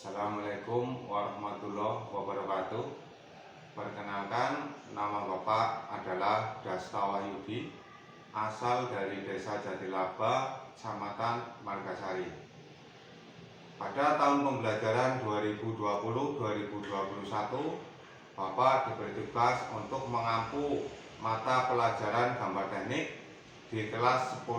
Assalamualaikum warahmatullahi wabarakatuh. Perkenalkan, nama Bapak adalah Dasta Wahyudi, asal dari Desa Jatilaba, Kecamatan Margasari. Pada tahun pembelajaran 2020-2021, Bapak diberi tugas untuk mengampu mata pelajaran gambar teknik di kelas 10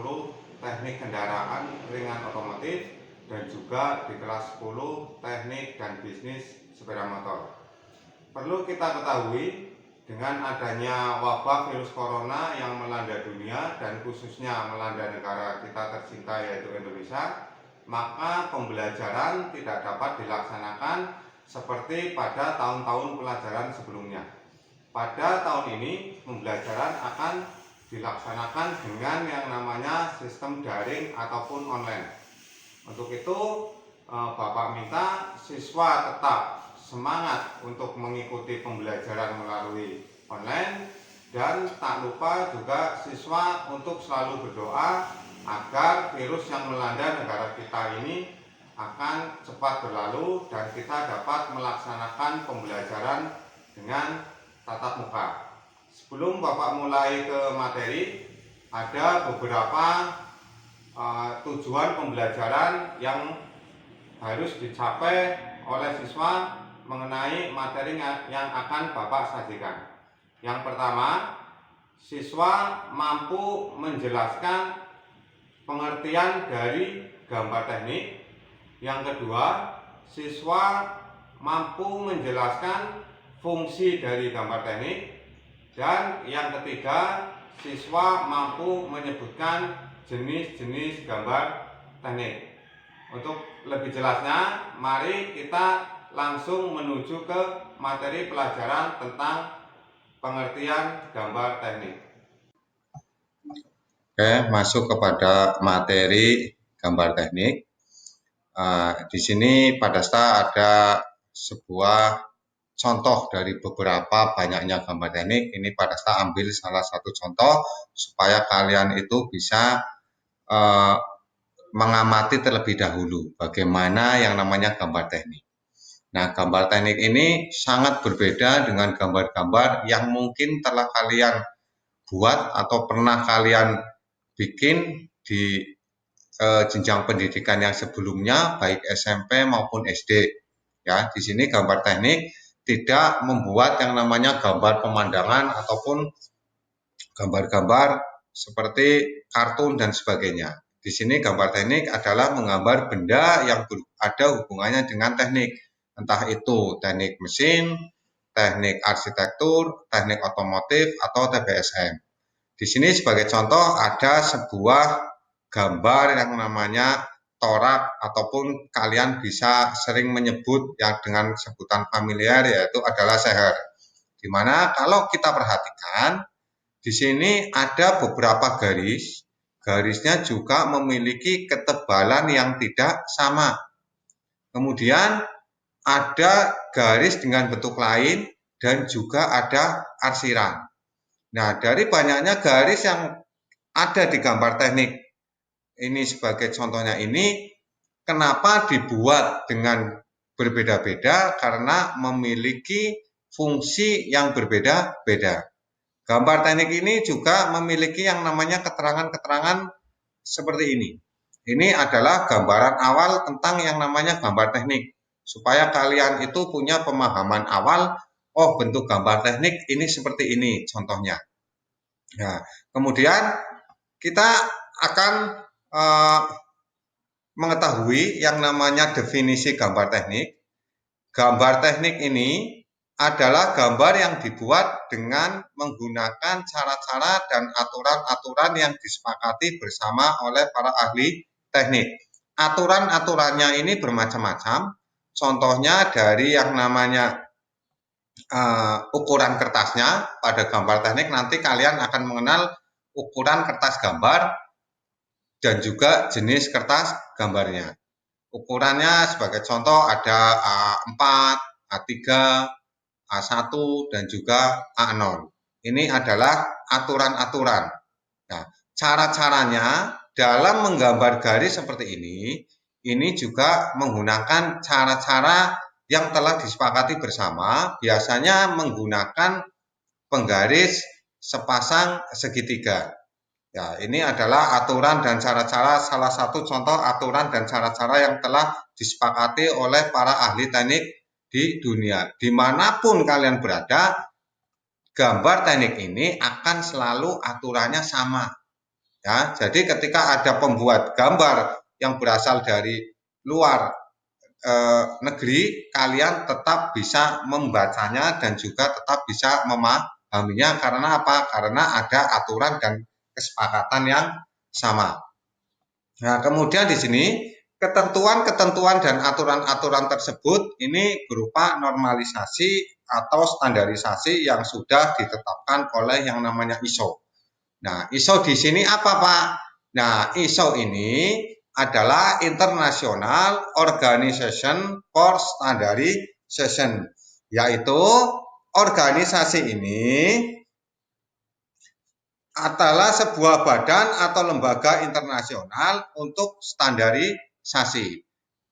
teknik kendaraan ringan otomotif dan juga di kelas 10 teknik dan bisnis sepeda motor. Perlu kita ketahui, dengan adanya wabah virus corona yang melanda dunia dan khususnya melanda negara kita tercinta yaitu Indonesia, maka pembelajaran tidak dapat dilaksanakan seperti pada tahun-tahun pelajaran sebelumnya. Pada tahun ini pembelajaran akan dilaksanakan dengan yang namanya sistem daring ataupun online. Untuk itu Bapak minta siswa tetap semangat untuk mengikuti pembelajaran melalui online, dan tak lupa juga siswa untuk selalu berdoa agar virus yang melanda negara kita ini akan cepat berlalu dan kita dapat melaksanakan pembelajaran dengan tatap muka. Sebelum Bapak mulai ke materi, ada beberapa tujuan pembelajaran yang harus dicapai oleh siswa mengenai materi yang akan Bapak sajikan. Yang pertama, siswa mampu menjelaskan pengertian dari gambar teknik. Yang kedua, siswa mampu menjelaskan fungsi dari gambar teknik. Dan yang ketiga, siswa mampu menyebutkan jenis-jenis gambar teknik. Untuk lebih jelasnya, mari kita langsung menuju ke materi pelajaran tentang pengertian gambar teknik. Oke, masuk kepada materi gambar teknik. Di sini pada ada sebuah contoh dari beberapa banyaknya gambar teknik. Ini pada ambil salah satu contoh supaya kalian itu bisa mengamati terlebih dahulu bagaimana yang namanya gambar teknik. Nah, gambar teknik ini sangat berbeda dengan gambar-gambar yang mungkin telah kalian buat atau pernah kalian bikin di jenjang pendidikan yang sebelumnya, baik SMP maupun SD. Ya, di sini gambar teknik tidak membuat yang namanya gambar pemandangan ataupun gambar-gambar seperti kartun dan sebagainya. Di sini gambar teknik adalah menggambar benda yang ada hubungannya dengan teknik, entah itu teknik mesin, teknik arsitektur, teknik otomotif, atau TBSM. Di sini sebagai contoh ada sebuah gambar yang namanya torak, ataupun kalian bisa sering menyebut yang dengan sebutan familiar yaitu adalah seher. Dimana kalau kita perhatikan di sini ada beberapa garis, garisnya juga memiliki ketebalan yang tidak sama. Kemudian ada garis dengan bentuk lain dan juga ada arsiran. Nah, dari banyaknya garis yang ada di gambar teknik ini sebagai contohnya ini, kenapa dibuat dengan berbeda-beda? Karena memiliki fungsi yang berbeda-beda. Gambar teknik ini juga memiliki yang namanya keterangan-keterangan seperti ini. Ini adalah gambaran awal tentang yang namanya gambar teknik. Supaya kalian itu punya pemahaman awal, oh bentuk gambar teknik ini seperti ini contohnya. Nah, kemudian kita akan mengetahui yang namanya definisi gambar teknik. Gambar teknik ini adalah gambar yang dibuat dengan menggunakan cara-cara dan aturan-aturan yang disepakati bersama oleh para ahli teknik. Aturan-aturannya ini bermacam-macam. Contohnya dari yang namanya ukuran kertasnya. Pada gambar teknik nanti kalian akan mengenal ukuran kertas gambar dan juga jenis kertas gambarnya. Ukurannya sebagai contoh ada A4, A3, A1, dan juga A0. Ini adalah aturan-aturan. Nah, cara-caranya dalam menggambar garis seperti ini juga menggunakan cara-cara yang telah disepakati bersama, biasanya menggunakan penggaris sepasang segitiga. Ya, ini adalah aturan dan cara-cara, salah satu contoh aturan dan cara-cara yang telah disepakati oleh para ahli teknik di dunia. Dimanapun kalian berada, gambar teknik ini akan selalu aturannya sama. Ya, jadi ketika ada pembuat gambar yang berasal dari luar negeri, kalian tetap bisa membacanya dan juga tetap bisa memahaminya. Karena apa? Karena ada aturan dan kesepakatan yang sama. Nah, kemudian di sini ketentuan-ketentuan dan aturan-aturan tersebut ini berupa normalisasi atau standarisasi yang sudah ditetapkan oleh yang namanya ISO. Nah, ISO di sini apa, Pak? Nah, ISO ini adalah International Organization for Standardization, yaitu organisasi ini adalah sebuah badan atau lembaga internasional untuk standarisasi,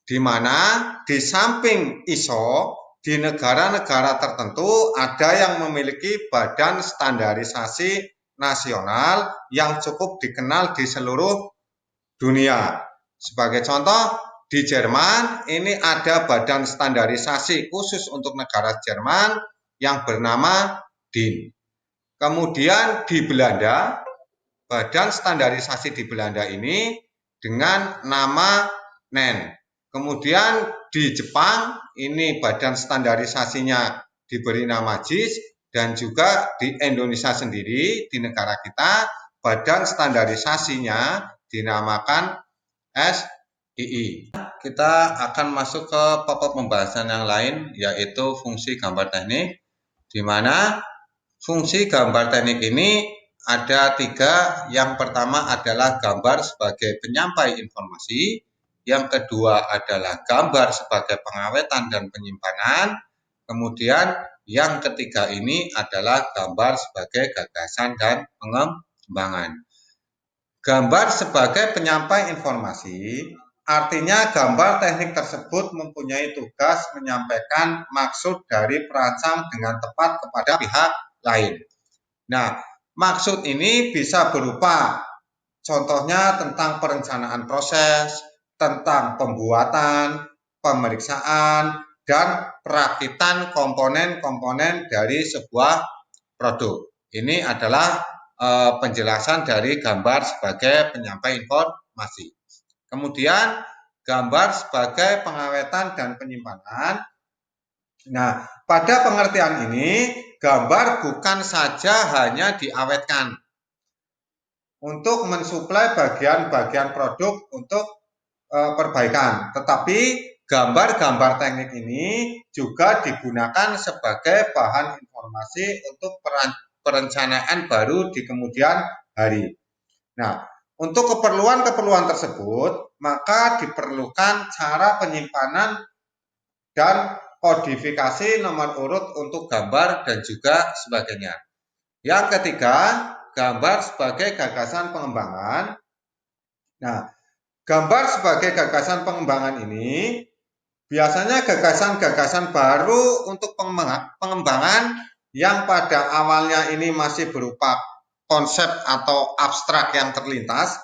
di mana di samping ISO, di negara-negara tertentu ada yang memiliki badan standarisasi nasional yang cukup dikenal di seluruh dunia. Sebagai contoh, di Jerman ini ada badan standarisasi khusus untuk negara Jerman yang bernama DIN. Kemudian di Belanda, badan standarisasi di Belanda ini dengan nama NEN. Kemudian di Jepang ini badan standarisasinya diberi nama JIS, dan juga di Indonesia sendiri, di negara kita, badan standarisasinya dinamakan SII. Kita akan masuk ke pokok pembahasan yang lain, yaitu fungsi gambar teknik, di mana fungsi gambar teknik ini ada 3. Yang pertama adalah gambar sebagai penyampai informasi. Yang kedua adalah gambar sebagai pengawetan dan penyimpanan. Kemudian yang ketiga ini adalah gambar sebagai gagasan dan pengembangan. Gambar sebagai penyampai informasi artinya gambar teknik tersebut mempunyai tugas menyampaikan maksud dari perancang dengan tepat kepada pihak lain. Nah, maksud ini bisa berupa contohnya tentang perencanaan proses, tentang pembuatan, pemeriksaan, dan perakitan komponen-komponen dari sebuah produk. Ini adalah penjelasan dari gambar sebagai penyampai informasi. Kemudian gambar sebagai pengawetan dan penyimpanan. Nah, pada pengertian ini, gambar bukan saja hanya diawetkan untuk mensuplai bagian-bagian produk untuk perbaikan, tetapi gambar-gambar teknik ini juga digunakan sebagai bahan informasi untuk perencanaan baru di kemudian hari. Nah, untuk keperluan-keperluan tersebut, maka diperlukan cara penyimpanan dan kodifikasi nomor urut untuk gambar dan juga sebagainya. Yang ketiga, gambar sebagai gagasan pengembangan. Nah, gambar sebagai gagasan pengembangan ini biasanya gagasan-gagasan baru untuk pengembangan yang pada awalnya ini masih berupa konsep atau abstrak yang terlintas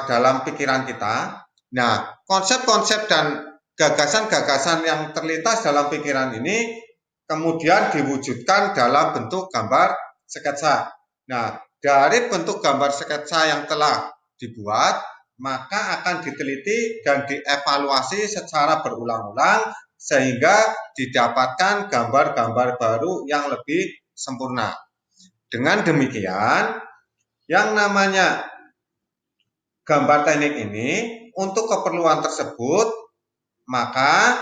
dalam pikiran kita. Nah, konsep-konsep dan gagasan-gagasan yang terlintas dalam pikiran ini kemudian diwujudkan dalam bentuk gambar sketsa. Nah, dari bentuk gambar sketsa yang telah dibuat, maka akan diteliti dan dievaluasi secara berulang-ulang sehingga didapatkan gambar-gambar baru yang lebih sempurna. Dengan demikian, yang namanya gambar teknik ini untuk keperluan tersebut, maka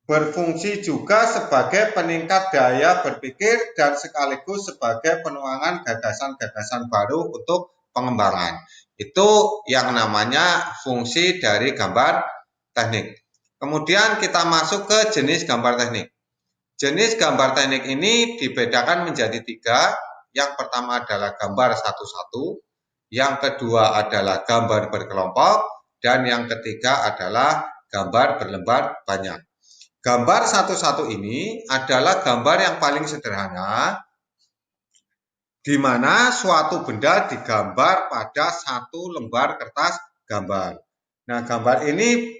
berfungsi juga sebagai peningkat daya berpikir dan sekaligus sebagai penuangan gagasan-gagasan baru untuk pengembangan. Itu yang namanya fungsi dari gambar teknik. Kemudian kita masuk ke jenis gambar teknik. Jenis gambar teknik ini dibedakan menjadi 3. Yang pertama adalah gambar satu-satu, yang kedua adalah gambar berkelompok, dan yang ketiga adalah gambar berlembar banyak. Gambar satu-satu ini adalah gambar yang paling sederhana, di mana suatu benda digambar pada satu lembar kertas gambar. Nah, gambar ini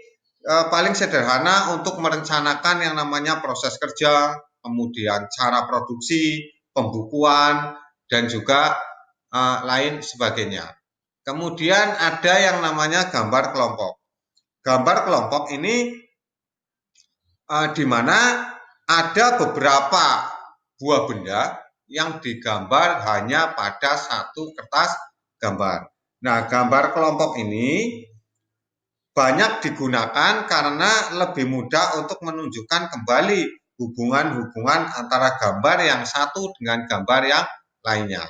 paling sederhana untuk merencanakan yang namanya proses kerja, kemudian cara produksi, pembukuan, dan juga lain sebagainya. Kemudian ada yang namanya gambar kelompok. Gambar kelompok ini di mana ada beberapa buah benda yang digambar hanya pada satu kertas gambar. Nah, gambar kelompok ini banyak digunakan karena lebih mudah untuk menunjukkan kembali hubungan-hubungan antara gambar yang satu dengan gambar yang lainnya.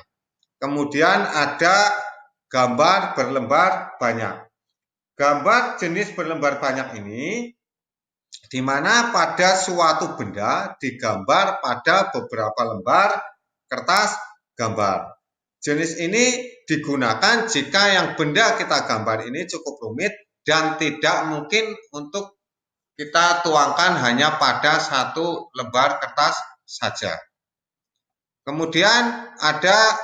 Kemudian ada gambar berlembar banyak. Gambar jenis berlembar banyak ini di mana pada suatu benda digambar pada beberapa lembar kertas gambar. Jenis ini digunakan jika yang benda kita gambar ini cukup rumit dan tidak mungkin untuk kita tuangkan hanya pada satu lembar kertas saja. Kemudian ada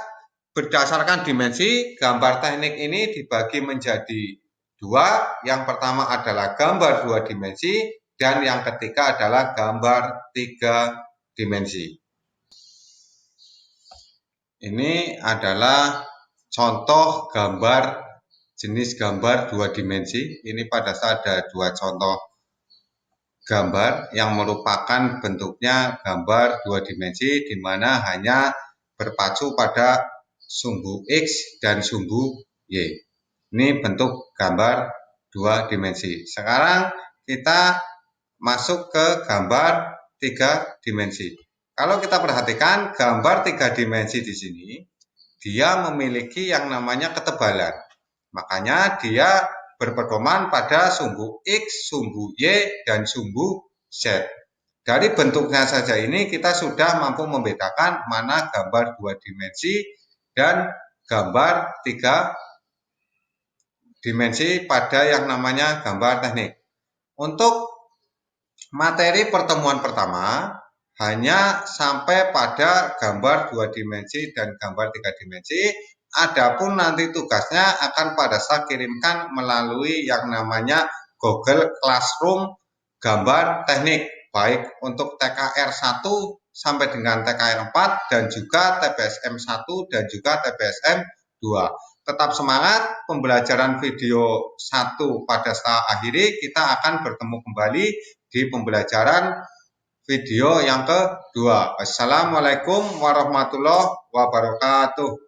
berdasarkan dimensi, gambar teknik ini dibagi menjadi dua. Yang pertama adalah gambar dua dimensi dan yang ketiga adalah gambar tiga dimensi. Ini adalah contoh gambar jenis gambar dua dimensi. Ini pada saat ada dua contoh gambar yang merupakan bentuknya gambar dua dimensi di mana hanya berpacu pada sumbu X dan sumbu Y. Ini bentuk gambar dua dimensi. Sekarang kita masuk ke gambar tiga dimensi. Kalau kita perhatikan gambar tiga dimensi di sini, dia memiliki yang namanya ketebalan. Makanya dia berpedoman pada sumbu X, sumbu Y, dan sumbu Z. Dari bentuknya saja ini kita sudah mampu membedakan mana gambar dua dimensi dan gambar tiga dimensi pada yang namanya gambar teknik. Untuk materi pertemuan pertama hanya sampai pada gambar dua dimensi dan gambar tiga dimensi. Adapun nanti tugasnya akan pada saya kirimkan melalui yang namanya Google Classroom gambar teknik, baik untuk TKR 1 sampai dengan TKR 4 dan juga TPSM 1 dan juga TPSM 2. Tetap semangat, pembelajaran video 1 pada saya akhiri, kita akan bertemu kembali di pembelajaran video yang kedua. Assalamualaikum warahmatullahi wabarakatuh.